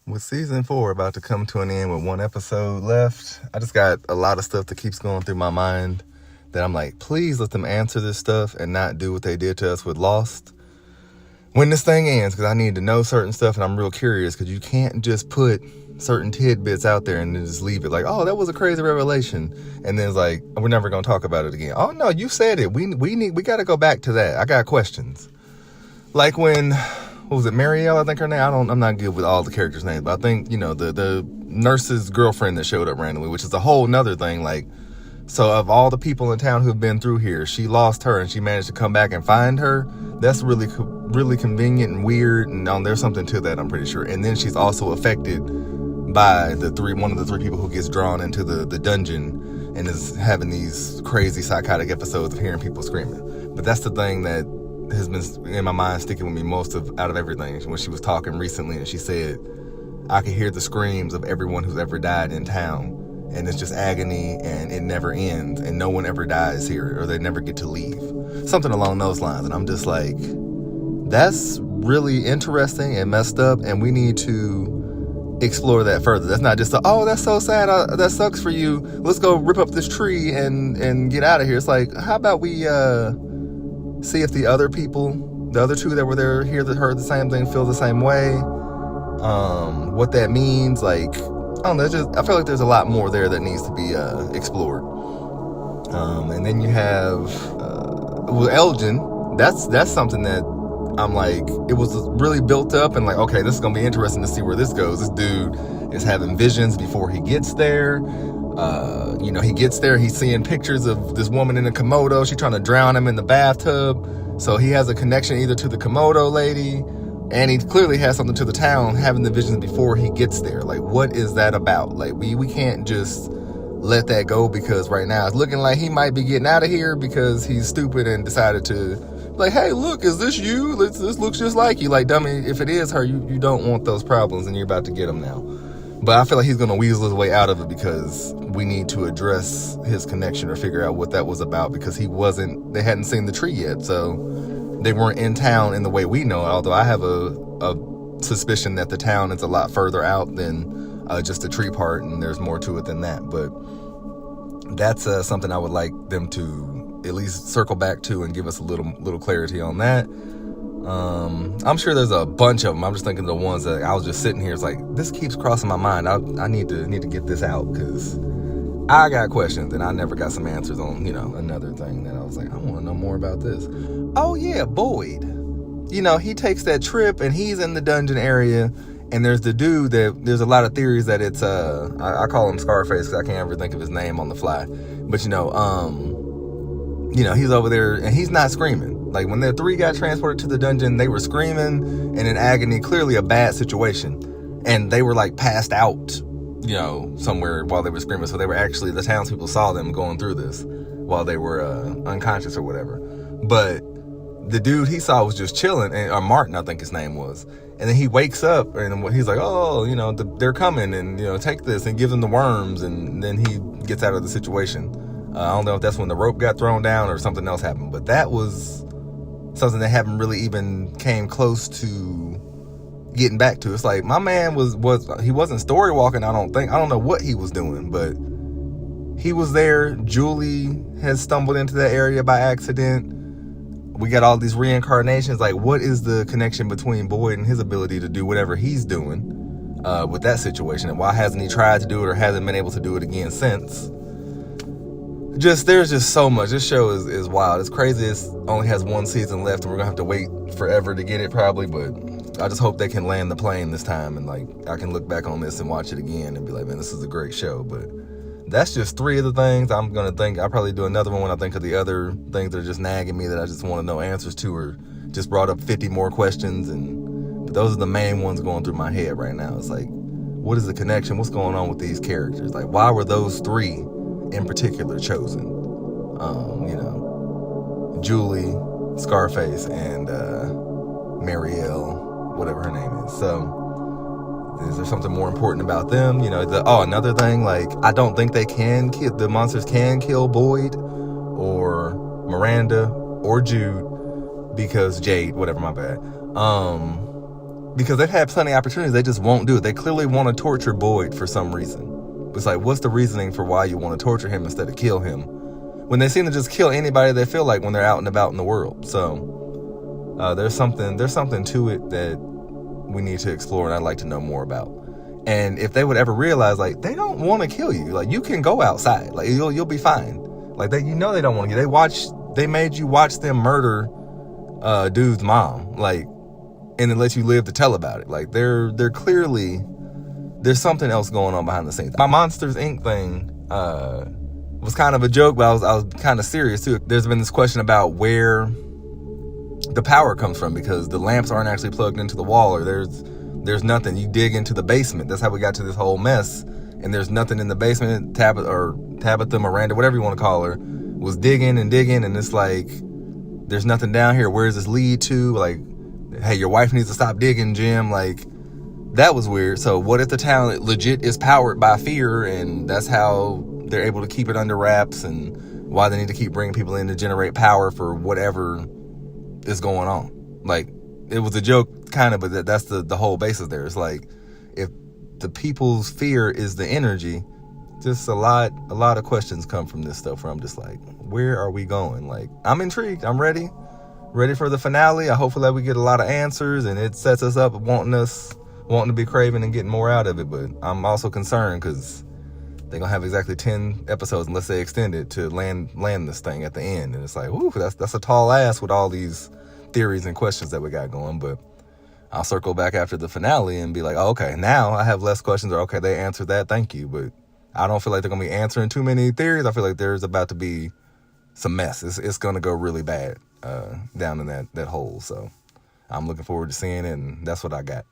With season 4 about to come to an end with one episode left, I just got a lot of stuff that keeps going through my mind that I'm like, please let them answer this stuff and not do what they did to us with Lost when this thing ends, because I need to know certain stuff and I'm real curious, because you can't just put certain tidbits out there and then just leave it like, oh, that was a crazy revelation, and then it's like, we're never going to talk about it again. Oh no, you said it. We got to go back to that. I got questions. Like when, what was it, Marielle, I think her name? I'm not good with all the characters' names, but I think, the nurse's girlfriend that showed up randomly, which is a whole nother thing. Like, so of all the people in town who've been through here, she lost her and she managed to come back and find her. That's really convenient and weird, and there's something to that, I'm pretty sure. And then she's also affected by one of the three people who gets drawn into the dungeon and is having these crazy psychotic episodes of hearing people screaming. But that's the thing that has been in my mind, sticking with me out of everything. When she was talking recently and she said, I can hear the screams of everyone who's ever died in town, and it's just agony and it never ends and no one ever dies here, or they never get to leave. Something along those lines. And I'm just like, that's really interesting and messed up, and we need to explore that further. That's not just oh, that's so sad, that sucks for you, let's go rip up this tree and get out of here. It's like, how about we see if the other two that were there, that heard the same thing, feel the same way. What that means, like, I don't know. I feel like there's a lot more there that needs to be explored. And then you have Elgin. That's something that I'm like, it was really built up and like, okay, this is gonna be interesting to see where this goes. This dude is having visions before he gets there. He gets there, he's seeing pictures of this woman in a Komodo. She's trying to drown him in the bathtub. So he has a connection either to the Komodo lady, and he clearly has something to the town, having the visions before he gets there. Like, what is that about? Like, we can't just let that go, because right now it's looking like he might be getting out of here because he's stupid and decided to, like, hey, look, is this you? This looks just like you. Like, dummy, if it is her, you don't want those problems, and you're about to get them now. But I feel like he's going to weasel his way out of it, because we need to address his connection or figure out what that was about, because they hadn't seen the tree yet. So they weren't in town in the way we know it, although I have a suspicion that the town is a lot further out than just the tree part, and there's more to it than that. But that's something I would like them to at least circle back to and give us a little clarity on that. I'm sure there's a bunch of them. I'm just thinking the ones that I was just sitting here. It's like, this keeps crossing my mind. I need to get this out, because I got questions and I never got some answers on, another thing that I was like, I want to know more about this. Oh yeah, Boyd. He takes that trip and he's in the dungeon area, and there's the dude there's a lot of theories that it's, I call him Scarface because I can't ever think of his name on the fly. But he's over there and he's not screaming. Like, when the three got transported to the dungeon, they were screaming and in agony, clearly a bad situation. And they were like passed out, somewhere while they were screaming. So they were actually, the townspeople saw them going through this while they were unconscious or whatever. But the dude he saw was just chilling, or Martin, I think his name was. And then he wakes up and he's like, oh, they're coming, and, take this, and gives them the worms. And then he gets out of the situation. I don't know if that's when the rope got thrown down or something else happened, but that was something they haven't really even came close to getting back to. It's like, my man he wasn't storywalking, I don't think. I don't know what he was doing, but he was there. Julie has stumbled into that area by accident. We got all these reincarnations. Like, what is the connection between Boyd and his ability to do whatever he's doing with that situation? And why hasn't he tried to do it or hasn't been able to do it again since? There's just so much. This show is wild. It's crazy. It only has one season left, and we're gonna have to wait forever to get it probably, but I just hope they can land the plane this time, and like, I can look back on this and watch it again and be like, man, this is a great show. But that's just 3 of the things. I'm gonna think I'll probably do another one when I think of the other things that are just nagging me that I just want to know answers to, or just brought up 50 more questions. But those are the main ones going through my head right now. It's like, what is the connection? What's going on with these characters? Like, why were those 3 in particular chosen? Julie, Scarface, and Marielle, whatever her name is. So, is there something more important about them? Another thing, like, I don't think the monsters can kill Boyd or Miranda or Jude, because Jade, whatever, my bad. because they've had plenty of opportunities. They just won't do it. They clearly want to torture Boyd for some reason. It's like, what's the reasoning for why you want to torture him instead of kill him? When they seem to just kill anybody they feel like when they're out and about in the world. So there's something to it that we need to explore, and I'd like to know more about. And if they would ever realize, like, they don't want to kill you. Like, you can go outside. Like, you'll be fine. Like, they don't want to. They made you watch them murder dude's mom. Like, and then let you live to tell about it. Like, they're clearly, there's something else going on behind the scenes. My Monsters Inc. thing was kind of a joke, but I was kind of serious too. There's been this question about where the power comes from, because the lamps aren't actually plugged into the wall, or there's nothing. You dig into the basement. That's how we got to this whole mess. And there's nothing in the basement. Tabitha, Miranda, whatever you want to call her, was digging, and it's like, there's nothing down here. Where does this lead to? Like, hey, your wife needs to stop digging, Jim. Like, that was weird. So what if the town legit is powered by fear, and that's how they're able to keep it under wraps, and why they need to keep bringing people in to generate power for whatever is going on? Like, it was a joke, kind of, but that's the whole basis there. It's like, if the people's fear is the energy, just a lot of questions come from this stuff where I'm just like, where are we going? Like, I'm intrigued. I'm ready for the finale. I hopefully we get a lot of answers, and it sets us up wanting to be craving and getting more out of it. But I'm also concerned because they're gonna have exactly 10 episodes, unless they extend it, to land this thing at the end. And it's like, ooh, that's a tall ask with all these theories and questions that we got going. But I'll circle back after the finale and be like, oh, okay, now I have less questions, or okay, they answered that, thank you. But I don't feel like they're gonna be answering too many theories. I feel like there's about to be some mess. It's gonna go really bad down in that hole. So I'm looking forward to seeing it, and that's what I got.